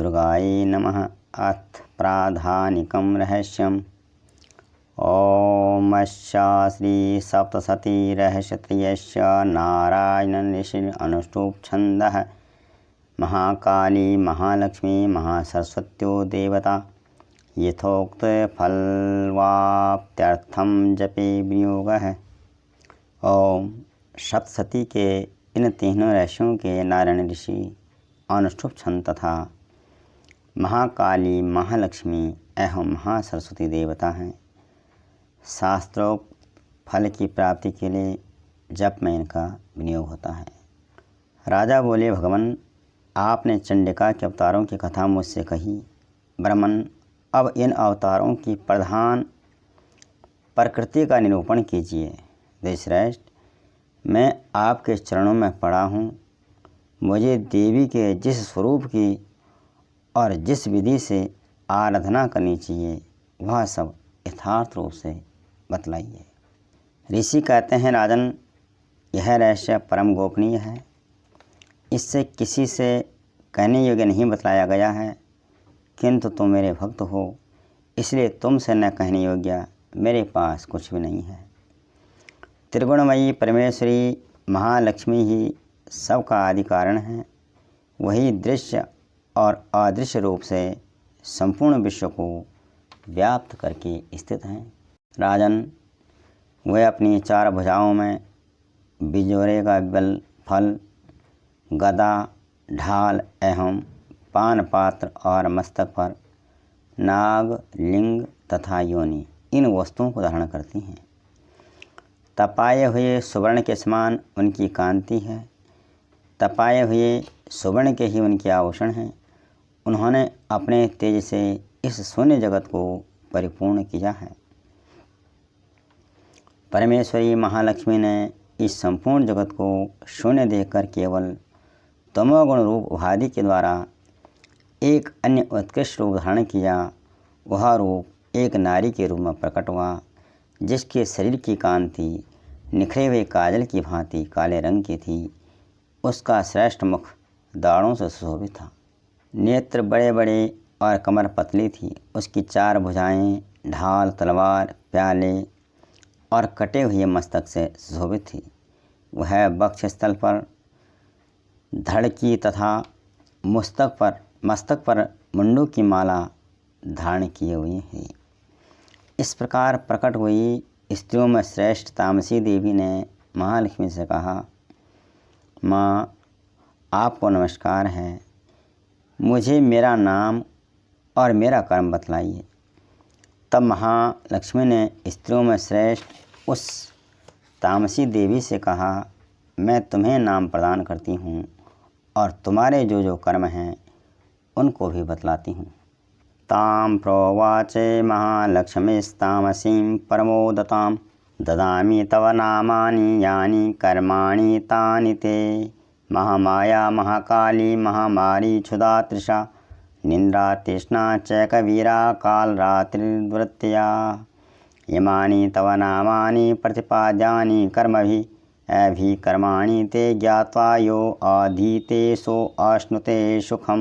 दुर्गायै नमः। अथ प्राधानिकं रहस्यम्। ॐ श्री सप्तशती रहस्यत्रयस्य नारायण ऋषि अनुष्टुप् छन्दः। महाकाली महालक्ष्मी महासरस्वत्यो देवता यथोक्त फलवाप्त्यर्थम जपे विनियोगः। ओम सप्तशती के इन तीनों रहस्यों के नारायण ऋषि अनुष्टुप् छंद तथा महाकाली महालक्ष्मी एवं महासरस्वती देवता हैं। शास्त्रोक्त फल की प्राप्ति के लिए जप में इनका विनियोग होता है। राजा बोले, भगवान आपने चंडिका के अवतारों की कथा मुझसे कही। ब्राह्मण अब इन अवतारों की प्रधान प्रकृति का निरूपण कीजिए। देवश्रेष्ठ, मैं आपके चरणों में पड़ा हूँ। मुझे देवी के जिस स्वरूप की और जिस विधि से आराधना करनी चाहिए वह सब यथार्थ रूप से बतलाइए। ऋषि कहते हैं, राजन यह रहस्य परम गोपनीय है। इससे किसी से कहने योग्य नहीं बतलाया गया है, किंतु तुम मेरे भक्त हो, इसलिए तुमसे न कहने योग्य मेरे पास कुछ भी नहीं है। त्रिगुणमयी परमेश्वरी महालक्ष्मी ही सबका आदि कारण है। वही दृश्य और अदृश्य रूप से संपूर्ण विश्व को व्याप्त करके स्थित हैं। राजन, वे अपनी चार भुजाओं में बिजोरे का बल फल, गदा, ढाल एवं पान पात्र और मस्तक पर नाग, लिंग तथा योनि इन वस्तुओं को धारण करती हैं। तपाए हुए सुवर्ण के समान उनकी कांति है। तपाए हुए सुवर्ण के ही उनके आभूषण हैं। उन्होंने अपने तेज से इस शून्य जगत को परिपूर्ण किया है। परमेश्वरी महालक्ष्मी ने इस संपूर्ण जगत को शून्य देखकर केवल तमोगुण रूप उपाधि के द्वारा एक अन्य उत्कृष्ट रूप धारण किया। वह रूप एक नारी के रूप में प्रकट हुआ, जिसके शरीर की कांति निखरे हुए काजल की भांति काले रंग की थी। उसका श्रेष्ठ मुख दाढ़ों से सुशोभित था। नेत्र बड़े बड़े और कमर पतली थी। उसकी चार भुजाएं ढाल, तलवार, प्याले और कटे हुए मस्तक से सुशोभित थी। वह वक्षस्थल पर धड़ तथा मस्तक पर मुंडू की माला धारण किए हुए है। इस प्रकार प्रकट हुई स्त्रियों में श्रेष्ठ तामसी देवी ने महालक्ष्मी से कहा, माँ आपको नमस्कार है। मुझे मेरा नाम और मेरा कर्म बतलाइए। तब महालक्ष्मी ने स्त्रियों में श्रेष्ठ उस तामसी देवी से कहा, मैं तुम्हें नाम प्रदान करती हूँ और तुम्हारे जो जो कर्म हैं उनको भी बतलाती हूँ। ताम प्रोवाचे महालक्ष्मीस्तामसीं परमोदतां ददामि तव नामानि यानि कर्माणि तानि ते महामाया महाकाली महामारी क्षुधा तृषा निन्द्रा तृष्णा चैकवीरा कालरात्रिर्वृत्तया इमानि तव नामानि प्रतिपाद्यानि कर्मभिः अभिकर्माणि ते ज्ञात्वा यो अधीते सो अश्नुते सुखम।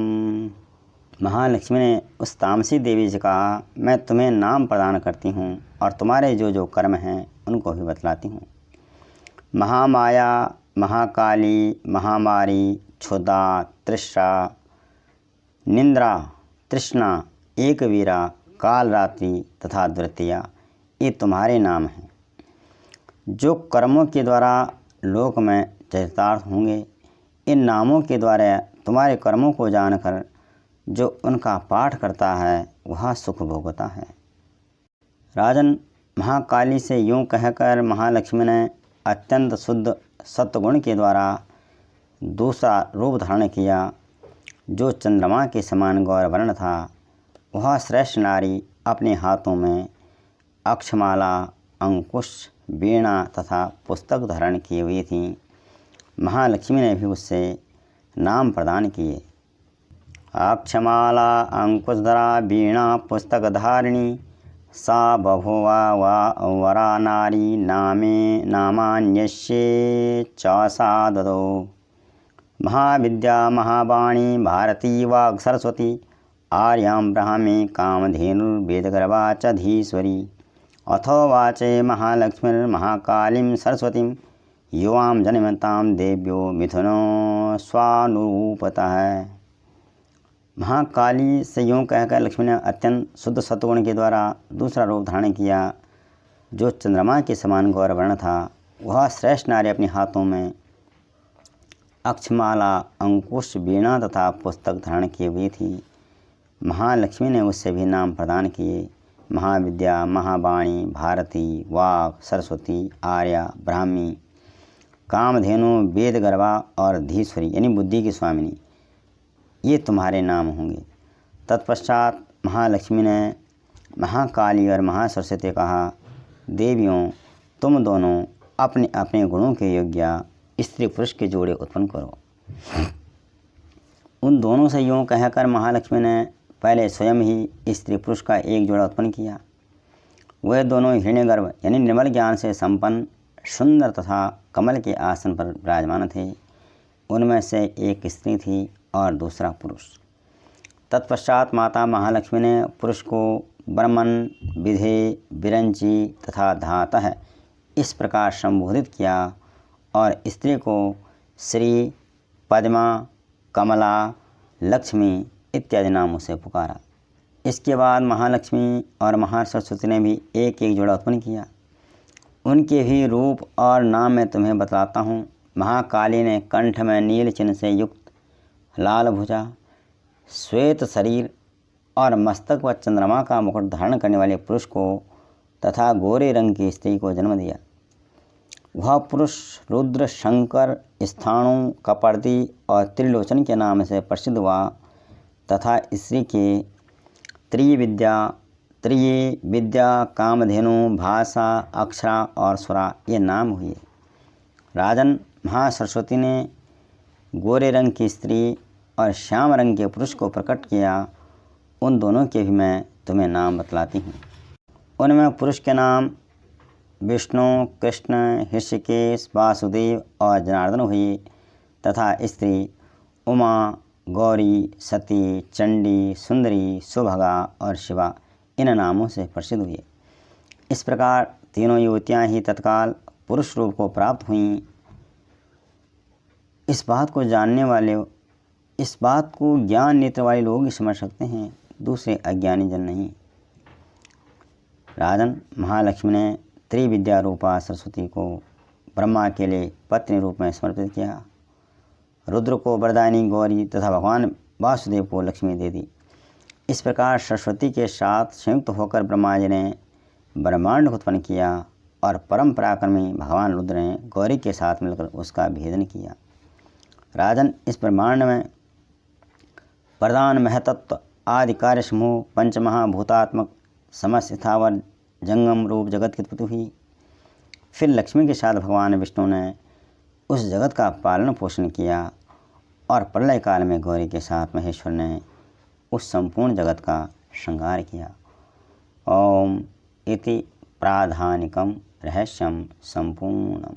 महालक्ष्मी ने उस तामसी देवी से कहा, मैं तुम्हें नाम प्रदान करती हूँ और तुम्हारे जो जो कर्म हैं उनको भी बतलाती हूँ। महामाया महाकाली महामारी क्षुधा तृष्णा निन्द्रा तृष्णा एकवीरा कालरात्रि तथा द्वितीया ये तुम्हारे नाम हैं। जो कर्मों के द्वारा लोक में चरितार्थ होंगे, इन नामों के द्वारा तुम्हारे कर्मों को जानकर जो उनका पाठ करता है वह सुख भोगता है। राजन, महाकाली से यूँ कहकर महालक्ष्मी ने अत्यंत शुद्ध सत्वगुण के द्वारा दूसरा रूप धारण किया, जो चंद्रमा के समान गौरवर्ण था। वह श्रेष्ठ नारी अपने हाथों में अक्षमाला, अंकुश, वीणा तथा पुस्तक धारण किए हुई थी। महालक्ष्मी ने भी उससे नाम प्रदान किए। अक्षमाला अंकुशधरा वीणा पुस्तकधारिणी सा बभुवा वरा नारी नामे नामान्यस्ये च सा ददौ। महाविद्या महावाणी भारती वाग् सरस्वती आर्यां ब्राह्मी कामधेनुर्वेदगर्भा च धीश्वरी अथो वाचे महालक्ष्मीर्महाकालीं सरस्वतीं युवां जनिमतां देव्यो मिथुनो स्वानुरूपतः। महाकाली से यूँ कहकर लक्ष्मी ने अत्यंत शुद्ध सत्वगुण के द्वारा दूसरा रूप धारण किया। जो चंद्रमा के समान गौरवर्ण था, वह श्रेष्ठ नारी अपने हाथों में अक्षमाला, अंकुश, वीणा तथा पुस्तक धारण किए हुई थी। महालक्ष्मी ने उससे भी नाम प्रदान किए। महाविद्या महावाणी भारती वाक् सरस्वती आर्या ब्राह्मी कामधेनु वेदगर्भा और धीश्वरी यानी बुद्धि की स्वामिनी, ये तुम्हारे नाम होंगे। तत्पश्चात महालक्ष्मी ने महाकाली और महासरस्वती कहा, देवियों, तुम दोनों अपने अपने गुणों के योग्य स्त्री पुरुष के जोड़े उत्पन्न करो। उन दोनों से यूँ कहकर महालक्ष्मी ने पहले स्वयं ही स्त्री पुरुष का एक जोड़ा उत्पन्न किया। वे दोनों हिरण्यगर्भ यानी निर्मल ज्ञान से संपन्न, सुंदर तथा कमल के आसन पर विराजमान थे। उनमें से एक स्त्री थी और दूसरा पुरुष। तत्पश्चात माता महालक्ष्मी ने पुरुष को ब्रह्मन, विधे, विरंची तथा धातः इस प्रकार संबोधित किया और स्त्री को श्री, पद्मा, कमला, लक्ष्मी इत्यादि नामों से पुकारा। इसके बाद महालक्ष्मी और महासरस्वती ने भी एक एक जोड़ा उत्पन्न किया। उनके भी रूप और नाम मैं तुम्हें बतलाता हूँ। महाकाली ने कंठ में नील चिन्ह से युक्त लाल भुजा, श्वेत शरीर और मस्तक व चंद्रमा का मुकुट धारण करने वाले पुरुष को तथा गोरे रंग की स्त्री को जन्म दिया। वह पुरुष रुद्र, शंकर, स्थाणु, कपर्दी और त्रिलोचन के नाम से प्रसिद्ध हुआ तथा स्त्री के विद्या, कामधेनु, भाषा, अक्षरा और सुरा ये नाम हुए। राजन, महासरस्वती ने गोरे रंग की स्त्री और श्याम रंग के पुरुष को प्रकट किया। उन दोनों के भी मैं तुम्हें नाम बतलाती हूँ। उनमें पुरुष के नाम विष्णु, कृष्ण, ऋषिकेश, वासुदेव और जनार्दन हुए तथा स्त्री उमा, गौरी, सती, चंडी, सुंदरी, सुभगा और शिवा इन नामों से प्रसिद्ध हुए। इस प्रकार तीनों युवतियाँ ही तत्काल पुरुष रूप को प्राप्त हुईं। इस बात को ज्ञान नेत्र वाले लोग ही समझ सकते हैं, दूसरे अज्ञानी जन नहीं। राजन, महालक्ष्मी ने त्रिविद्या रूपा सरस्वती को ब्रह्मा के लिए पत्नी रूप में समर्पित किया। रुद्र को वरदायिनी गौरी तथा भगवान वासुदेव को लक्ष्मी दे दी। इस प्रकार सरस्वती के साथ संयुक्त होकर ब्रह्मा जी ने ब्रह्मांड उत्पन्न किया और परम पराक्रमी भगवान रुद्र ने गौरी के साथ मिलकर उसका भेदन किया। राजन, इस ब्रह्मांड में प्रधान महतत्व आदि कार्य समूह पंचमहाभूतात्मक समस्त स्थावर जंगम रूप जगत की उत्पत्ति हुई। फिर लक्ष्मी के साथ भगवान विष्णु ने उस जगत का पालन पोषण किया और प्रलय काल में गौरी के साथ महेश्वर ने उस संपूर्ण जगत का श्रृंगार किया। ओम इति प्राधानिकम रहस्यम संपूर्णम।